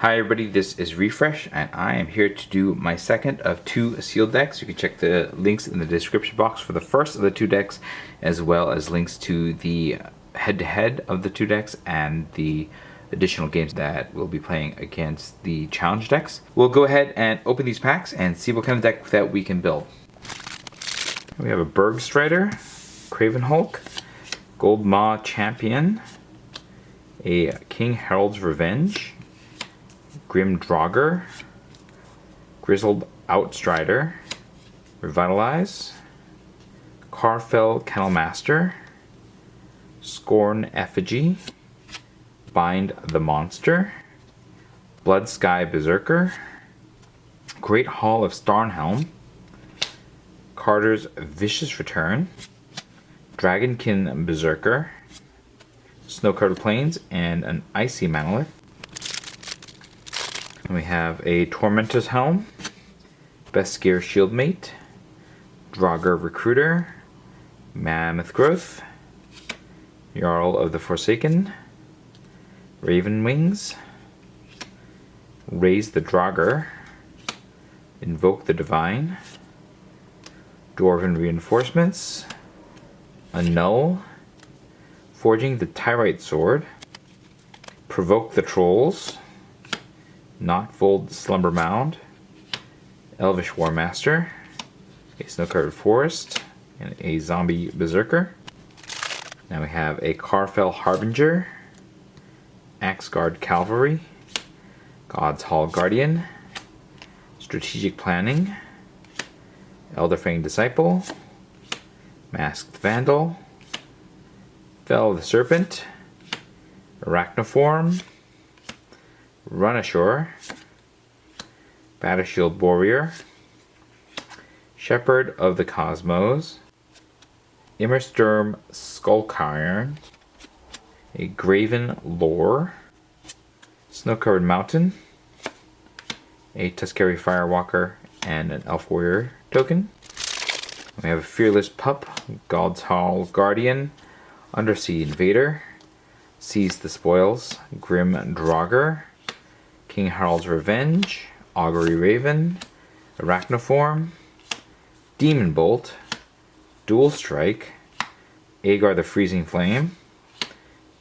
Hi everybody, this is Refresh, and I am here to do my second of two sealed decks. You can check the links in the description box for the first of the two decks, as well as links to the head-to-head of the two decks and the additional games that we'll be playing against the challenge decks. We'll go ahead and open these packs and see what kind of deck that we can build. We have a Bergstrider, Craven Hulk, Gold Maw Champion, a King Harold's Revenge, Grim Draugr, Grizzled Outstrider, Revitalize, Carfell Kennelmaster, Scorn Effigy, Bind the Monster, Blood Sky Berserker, Great Hall of Starnhelm, Carter's Vicious Return, Dragonkin Berserker, Snow-Covered Plains, and an Icy Manolith. We have a Tormentor's Helm, Beskir Shieldmate, Draugr Recruiter, Mammoth Growth, Jarl of the Forsaken, Raven Wings, Raise the Draugr, Invoke the Divine, Dwarven Reinforcements, Annul, Forging the Tyrite Sword, Provoke the Trolls, Knotfold Slumber Mound, Elvish Warmaster, a Snow-Covered Forest, and a Zombie Berserker. Now we have a Carfell Harbinger, Axeguard Cavalry, God's Hall Guardian, Strategic Planning, Elderfang Disciple, Masked Vandal, Fell the Serpent, Arachnoform, Run Ashore, Battleshield Warrior, Shepherd of the Cosmos, Immersturm Skullcairn, a Graven Lore, Snow-Covered Mountain, a Tuskeri Firewalker, and an Elf Warrior token. We have a Fearless Pup, God's Hall Guardian, Undersea Invader, Seize the Spoils, Grim Draugr, King Harold's Revenge, Augury Raven, Arachnoform, Demon Bolt, Dual Strike, Agar the Freezing Flame,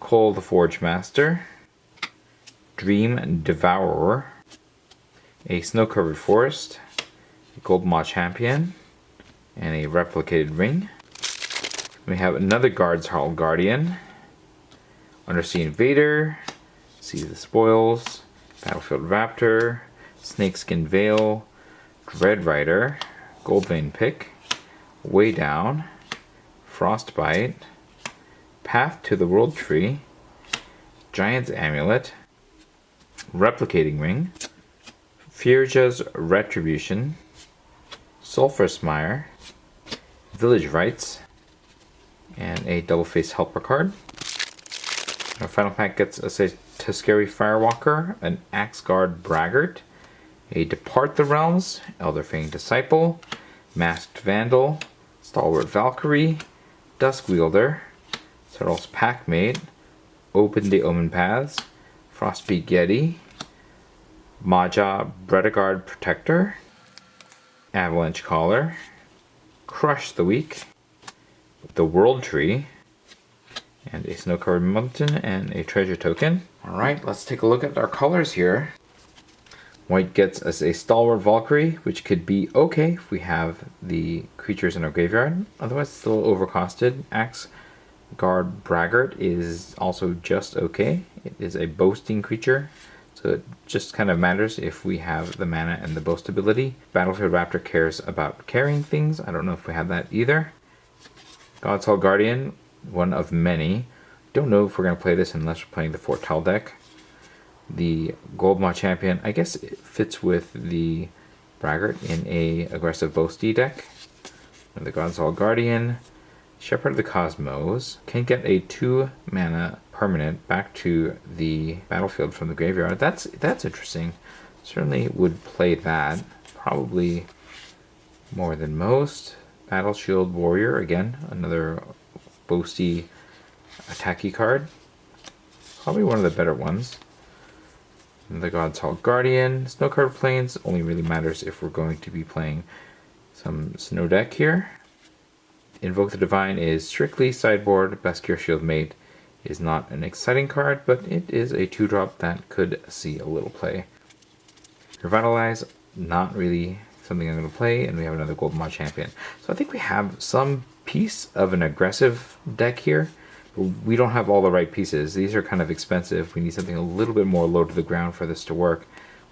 Cole the Forge Master, Dream Devourer, a Snow-Covered Forest, a Gold Maw Champion, and a Replicated Ring. We have another Guard's Hall Guardian, Undersea Invader, Seize the Spoils, Battlefield Raptor, Snakeskin Veil, Dread Rider, Goldvein Pick, Way Down, Frostbite, Path to the World Tree, Giant's Amulet, Replicating Ring, Firja's Retribution, Sulphurous Mire, Village Rites, and a Double-Face Helper card. Our final pack gets us a Tuskeri Firewalker, an Axeguard Braggart, a Depart the Realms, Elderfang Disciple, Masked Vandal, Stalwart Valkyrie, Duskwielder, Turtle's Packmate, Open the Omen Paths, Frostpeak Yeti, Maja Bredegard Protector, Avalanche Caller, Crush the Weak, the World Tree, and a Snow-Covered Mountain, and a Treasure Token. Alright, let's take a look at our colors here. White gets us a Stalwart Valkyrie, which could be okay if we have the creatures in our graveyard. Otherwise, it's a little overcosted. Axeguard Braggart is also just okay. It is a boasting creature, so it just kind of matters if we have the mana and the boast ability. Battlefield Raptor cares about carrying things. I don't know if we have that either. God's Hall Guardian, one of many. Don't know if we're going to play this unless we're playing the Fortell deck. The Gold Maw Champion, I guess it fits with the Braggart in a aggressive boasty deck. And the God's Hall Guardian, Shepherd of the Cosmos, can get a 2 mana permanent back to the battlefield from the graveyard. That's interesting. Certainly would play that. Probably more than most. Battleshield Warrior, again, another boasty attacky card. Probably one of the better ones. The God's Hall Guardian. Snow covered plains only really matters if we're going to be playing some snow deck here. Invoke the Divine is strictly sideboard. Bascure Shield Mate is not an exciting card, but it is a 2-drop that could see a little play. Revitalize, not really something I'm going to play, and we have another Golden Maw Champion. So I think we have some piece of an aggressive deck here, but we don't have all the right pieces. These are kind of expensive. We need something a little bit more low to the ground for this to work.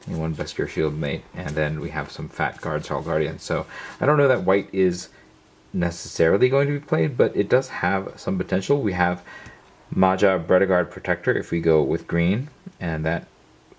Only one Bascure Shield Mate, and then we have some fat God's Hall Guardian. So I don't know that white is necessarily going to be played, but it does have some potential. We have Maja Bredegard Protector if we go with green, and that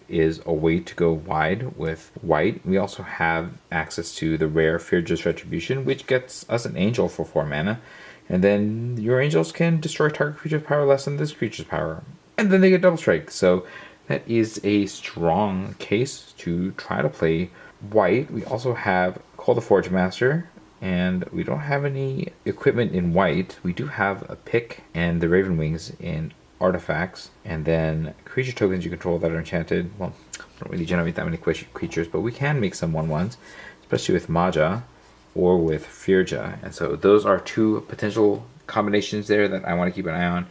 is a way to go wide with white. We also have access to the rare Fearless Retribution, which gets us an angel for 4 mana, and then your angels can destroy target creature's power less than this creature's power, and then they get double strike. So that is a strong case to try to play white. We also have Call the Forge Master, and we don't have any equipment in white. We do have a pick and the Raven Wings in artifacts, and then creature tokens you control that are enchanted. Well, we don't really generate that many creatures, but we can make some 1/1s, especially with Maja or with Firja. And so those are 2 potential combinations there that I want to keep an eye on.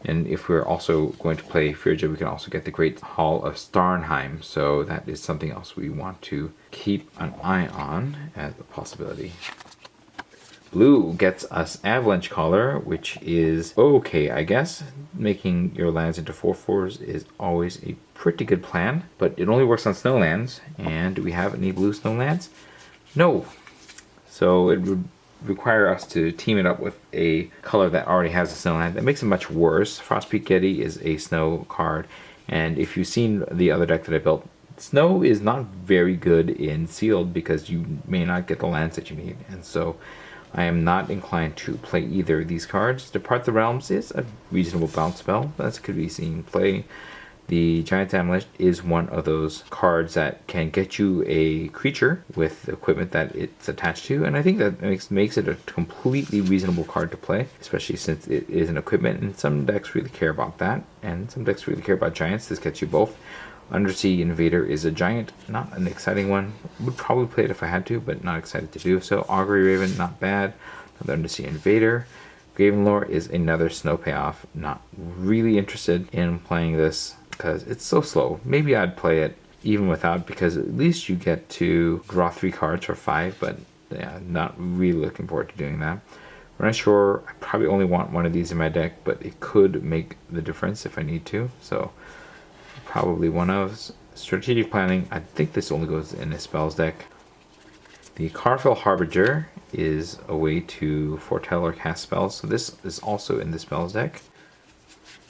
And if we're also going to play Firja, we can also get the Great Hall of Starnheim. So that is something else we want to keep an eye on as a possibility. Blue gets us Avalanche Caller, which is okay, I guess. Making your lands into 4/4s is always a pretty good plan, but it only works on snowlands. And do we have any blue snowlands? No. So it would require us to team it up with a color that already has a snowland. That makes it much worse. Frostpeak Getty is a snow card, and if you've seen the other deck that I built, snow is not very good in sealed because you may not get the lands that you need, and so I am not inclined to play either of these cards. Depart the Realms is a reasonable bounce spell, that could be seen play. The Giant Amulet is one of those cards that can get you a creature with the equipment that it's attached to, and I think that makes it a completely reasonable card to play, especially since it is an equipment, and some decks really care about that, and some decks really care about giants. This gets you both. Undersea Invader is a giant, not an exciting one. Would probably play it if I had to, but not excited to do so. Augury Raven, not bad. Another Undersea Invader. Gravenlore is another snow payoff. Not really interested in playing this because it's so slow. Maybe I'd play it even without, because at least you get to draw 3 cards for 5, but yeah, not really looking forward to doing that. Run Ashore, I probably only want one of these in my deck, but it could make the difference if I need to, so probably one of. Strategic Planning, I think this only goes in a spells deck. The Carfell Harbinger is a way to foretell or cast spells, so this is also in the spells deck.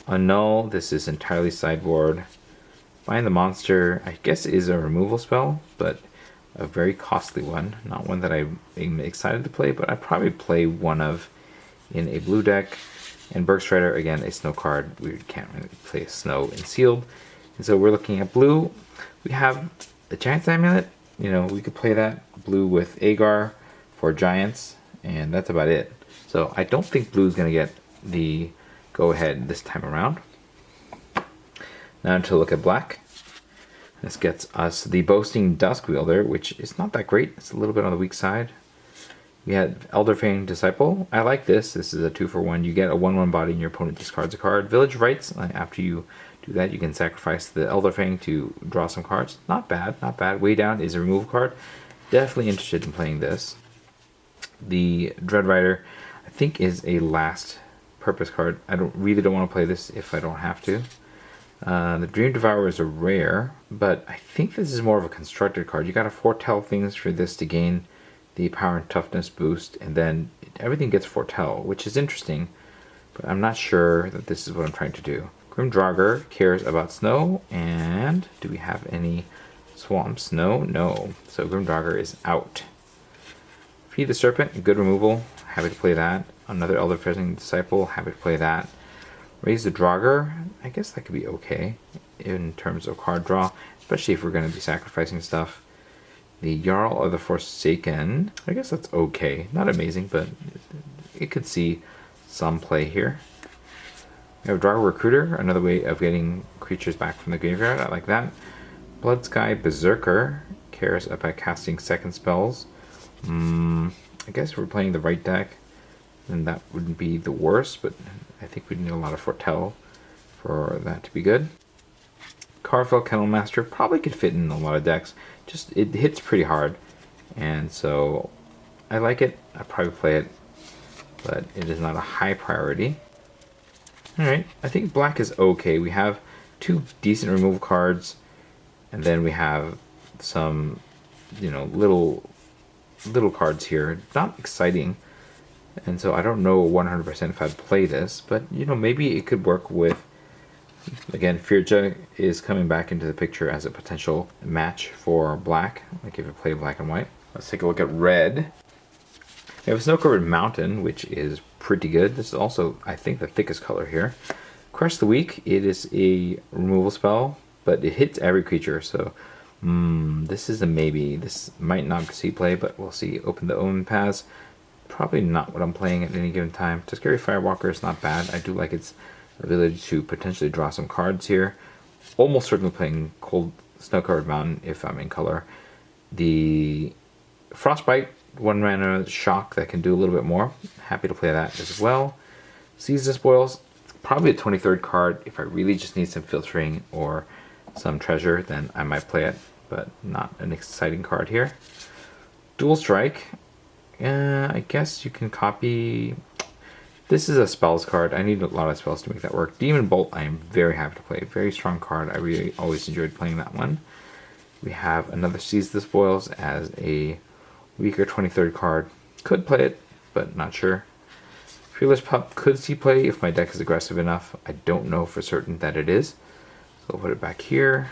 Annul, this is entirely sideboard. Bind the Monster, I guess is a removal spell, but a very costly one. Not one that I'm excited to play, but I'd probably play one of in a blue deck. And Bergstrider, again, a snow card. We can't really play snow in sealed. And so we're looking at blue. We have the Giant's Amulet. You know, we could play that blue with Agar for giants, and that's about it. So I don't think blue is going to get the go ahead this time around. Now to look at black. This gets us the Boasting Duskwielder, which is not that great. It's a little bit on the weak side. We had Elderfang Disciple. I like this. This is a 2-for-1. You get a 1/1 body and your opponent discards a card. Village Rites, after you do that, you can sacrifice the Elderfang to draw some cards. Not bad, not bad. Way Down is a removal card. Definitely interested in playing this. The Dread Rider, I think, is a last purpose card. I really don't want to play this if I don't have to. The Dream Devourer is a rare, but I think this is more of a constructed card. You gotta foretell things for this to gain the power and toughness boost, and then everything gets foretell, which is interesting, but I'm not sure that this is what I'm trying to do. Grim Draugr cares about snow, and do we have any swamps? No. So Grim Draugr is out. Feed the Serpent, good removal. Happy to play that. Another Elderfang Disciple, happy to play that. Raise the Draugr, I guess that could be okay in terms of card draw, especially if we're going to be sacrificing stuff. The Jarl of the Forsaken, I guess that's okay. Not amazing, but it could see some play here. We have Draugr Recruiter, another way of getting creatures back from the graveyard. I like that. Blood Sky Berserker cares about casting second spells. I guess if we're playing the right deck, then that wouldn't be the worst, but I think we'd need a lot of Foretell for that to be good. Carvel Kennelmaster probably could fit in a lot of decks. Just, it hits pretty hard, and so I like it. I'd probably play it, but it is not a high priority. Alright, I think black is okay. We have 2 decent removal cards, and then we have some, you know, little cards here. Not exciting, and so I don't know 100% if I'd play this, but, you know, maybe it could work with, again, Firja is coming back into the picture as a potential match for black, like if you play black and white. Let's take a look at red. We have a Snow-Covered Mountain, which is pretty good. This is also, I think, the thickest color here. Crush the Weak, it is a removal spell, but it hits every creature, so this is a maybe. This might not see play, but we'll see. Open the Omen Paths. Probably not what I'm playing at any given time. Tuscary Firewalker is not bad. I do like its ability to potentially draw some cards here. Almost certainly playing Cold Snow-Covered Mountain if I'm in color. The Frostbite, 1 mana shock that can do a little bit more. Happy to play that as well. Seize the Spoils, probably a 23rd card. If I really just need some filtering or some treasure, then I might play it, but not an exciting card here. Dual Strike, I guess you can copy. This is a spells card. I need a lot of spells to make that work. Demon Bolt, I am very happy to play. Very strong card. I really always enjoyed playing that one. We have another Seize the Spoils as a weaker 23rd card. Could play it, but not sure. Fearless Pup could see play if my deck is aggressive enough. I don't know for certain that it is. So I'll put it back here.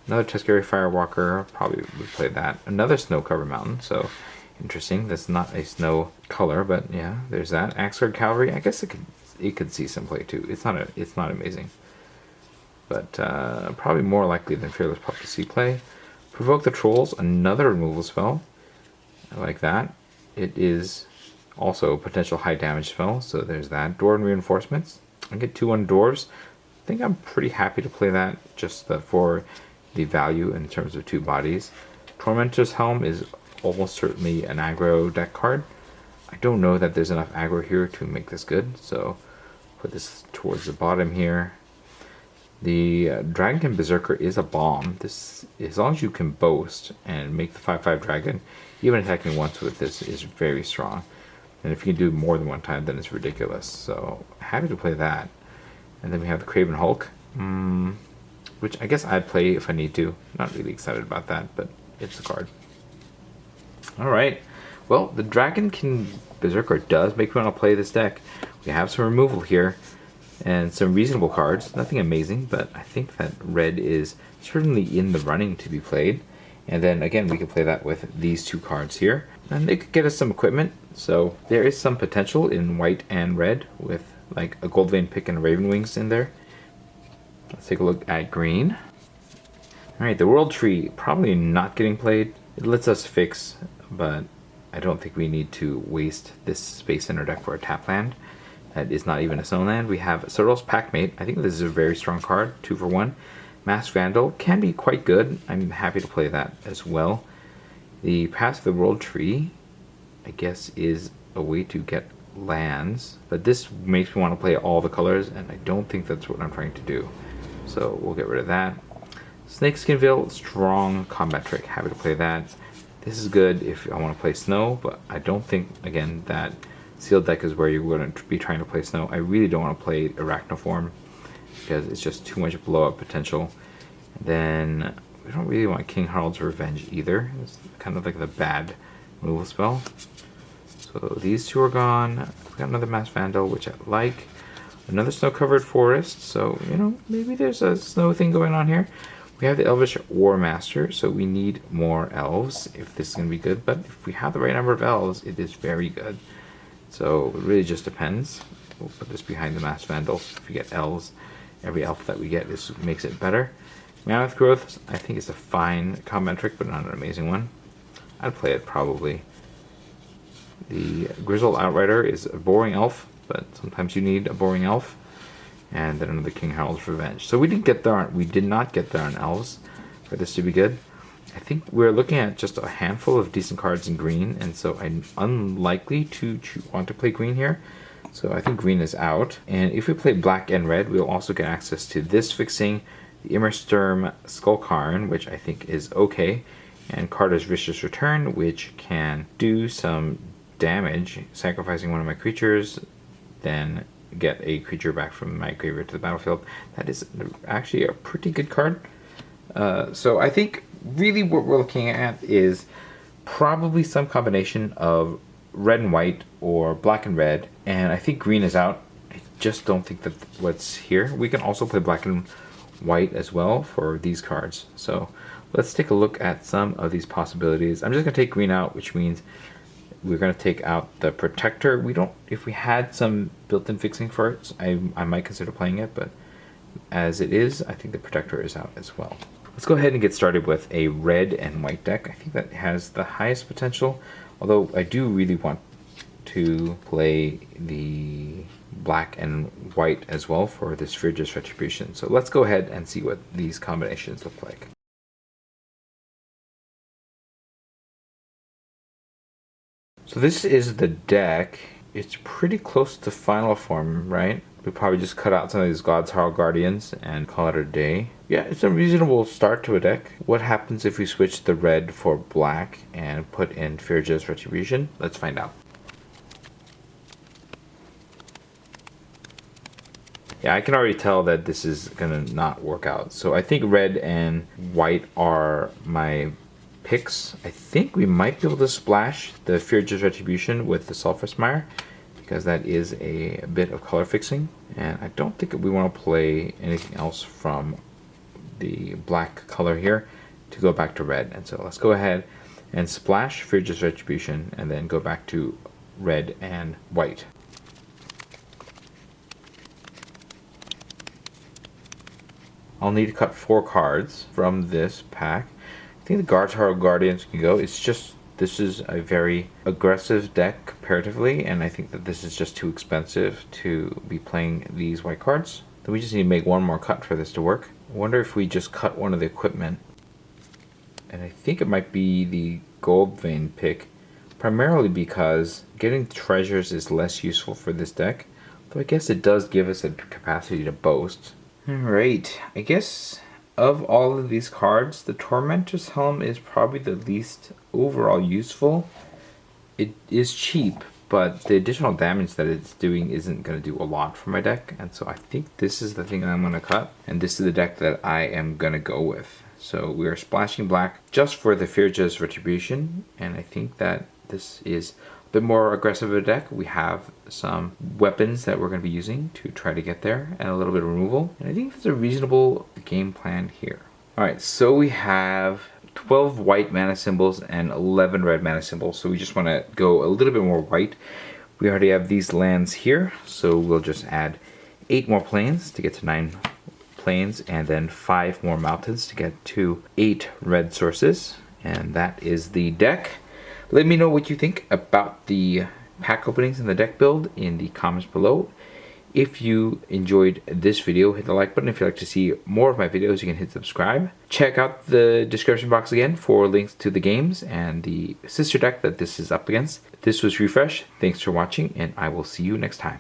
Another Tuscary Firewalker, probably would play that. Another Snow-Covered Mountain, so interesting. That's not a snow color, but yeah, there's that. Axeguard Cavalry, I guess it could see some play too. It's not amazing, but probably more likely than Fearless Pup to see play. Provoke the Trolls, another removal spell. I like that. It is also a potential high damage spell, so there's that. Dwarven Reinforcements. I get 2/1 Dwarves. I think I'm pretty happy to play that just for the value in terms of 2 bodies. Tormentor's Helm is almost certainly an aggro deck card. I don't know that there's enough aggro here to make this good, so put this towards the bottom here. The Dragon Berserker is a bomb. This, as long as you can boast and make the 5/5 dragon, even attacking once with this is very strong. And if you can do more than 1 time, then it's ridiculous. So happy to play that. And then we have the Craven Hulk, which I guess I'd play if I need to. Not really excited about that, but it's a card. Alright, well, the Dragon Berserker does make me want to play this deck. We have some removal here, and some reasonable cards. Nothing amazing, but I think that red is certainly in the running to be played. And then again, we could play that with these 2 cards here. And they could get us some equipment, so there is some potential in white and red with like a Goldvein Pick and a Raven Wings in there. Let's take a look at green. Alright, the World Tree, probably not getting played. It lets us fix, but I don't think we need to waste this space in our deck for a tap land. That is not even a stone land. We have Soros Packmate. I think this is a very strong card, 2 for 1. Masked Vandal can be quite good. I'm happy to play that as well. The Path of the World Tree, I guess, is a way to get lands, but this makes me want to play all the colors, and I don't think that's what I'm trying to do. So we'll get rid of that. Snakeskinville, strong combat trick. Happy to play that. This is good if I want to play snow, but I don't think, again, that sealed deck is where you're going to be trying to play snow. I really don't want to play Arachnoform because it's just too much blow up potential. And then we don't really want King Harald's Revenge either. It's kind of like the bad removal spell. So these 2 are gone. We got another Masked Vandal, which I like. Another Snow-Covered Forest. So, you know, maybe there's a snow thing going on here. We have the Elvish War Master, so we need more elves if this is going to be good. But if we have the right number of elves, it is very good. So it really just depends. We'll put this behind the Masked Vandal. If we get elves, every elf that we get makes it better. Mammoth Growth, I think it's a fine combat trick, but not an amazing one. I'd play it probably. The Grizzled Outrider is a boring elf, but sometimes you need a boring elf. And then another King Harald's Revenge. So we did not get there on elves, for this to be good. I think we're looking at just a handful of decent cards in green, and so I'm unlikely to want to play green here. So I think green is out. And if we play black and red, we'll also get access to this fixing, the Immersturm Skullcairn, which I think is okay, and Carter's Vicious Return, which can do some damage, sacrificing one of my creatures, then get a creature back from my graveyard to the battlefield. That is actually a pretty good card. So I think really what we're looking at is probably some combination of red and white or black and red, and I think green is out. I just don't think that what's here. We can also play black and white as well for these cards. So let's take a look at some of these possibilities. I'm just going to take green out, which means we're going to take out the Protector. We don't, if we had some built-in fixing for it, I might consider playing it, but as it is, I think the Protector is out as well. Let's go ahead and get started with a red and white deck. I think that has the highest potential, although I do really want to play the black and white as well for this Frigid's Retribution. So let's go ahead and see what these combinations look like. So this is the deck. It's pretty close to final form, right? We probably just cut out some of these God's Harl Guardians and call it a day. Yeah, it's a reasonable start to a deck. What happens if we switch the red for black and put in Frigid's Retribution? Let's find out. Yeah, I can already tell that this is gonna not work out. So I think red and white are my picks. I think we might be able to splash the Frigid's Retribution with the Sulphurous Mire, because that is a bit of color fixing. And I don't think we want to play anything else from the black color here to go back to red. And so let's go ahead and splash Frigid's Retribution and then go back to red and white. I'll need to cut 4 cards from this pack. I think the God's Harl Guardians can go. It's just, this is a very aggressive deck comparatively, and I think that this is just too expensive to be playing these white cards. Then we just need to make one more cut for this to work. I wonder if we just cut one of the equipment. And I think it might be the Gold Vein pick, primarily because getting treasures is less useful for this deck, though I guess it does give us a capacity to boast. Alright, I guess of all of these cards, the Tormentor's Helm is probably the least overall useful. It is cheap, but the additional damage that it's doing isn't going to do a lot for my deck, and so I think this is the thing that I'm going to cut, and this is the deck that I am going to go with. So we are splashing black just for the Frigid's Retribution, and I think that this is a bit more aggressive of a deck. We have some weapons that we're going to be using to try to get there, and a little bit of removal, and I think there's a reasonable game plan here. Alright, so we have 12 white mana symbols and 11 red mana symbols, so we just want to go a little bit more white. We already have these lands here, so we'll just add 8 more plains to get to 9 plains, and then 5 more mountains to get to 8 red sources, and that is the deck. Let me know what you think about the pack openings and the deck build in the comments below. If you enjoyed this video, hit the like button. If you'd like to see more of my videos, you can hit subscribe. Check out the description box again for links to the games and the sister deck that this is up against. This was Refresh. Thanks for watching, and I will see you next time.